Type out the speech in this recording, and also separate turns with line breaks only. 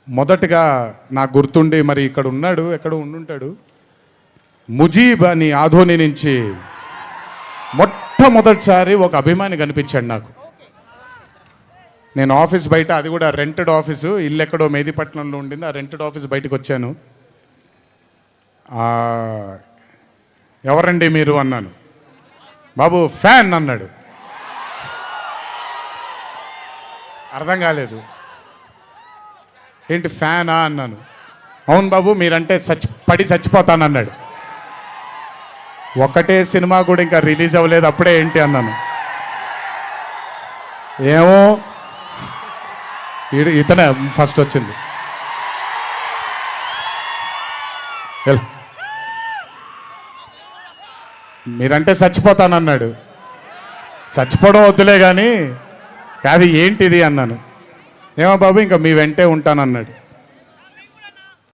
మొదటగా నాకు గుర్తుండి మరి ఇక్కడ ఉన్నాడు, ఎక్కడ ఉండుంటాడు, ముజీబ్ అని ఆధోని నుంచి మొట్టమొదటిసారి ఒక అభిమాని కనిపించాడు నాకు. నేను ఆఫీస్ బయట, అది కూడా రెంటెడ్ ఆఫీసు, ఇల్లు ఎక్కడో మేదిపట్నంలో ఉండింది, ఆ రెంటెడ్ ఆఫీస్ బయటకు వచ్చాను. ఎవరండి మీరు అన్నాను. బాబు ఫ్యాన్ అన్నాడు. అర్థం కాలేదు. ఏంటి ఫ్యానా అన్నాను. అవును బాబు, మీరంటే పడి చచ్చిపోతానన్నాడు. ఒకటే సినిమా కూడా ఇంకా రిలీజ్ అవ్వలేదు, అప్పుడే ఏంటి అన్నాను. ఏమో ఇతనే ఫస్ట్ వచ్చింది. మీరంటే చచ్చిపోతానన్నాడు. చచ్చిపోవడం వద్దులే కానీ కాదు ఏంటిది అన్నాను. ఏమో బాబు ఇంకా మీ వెంటే ఉంటానన్నాడు.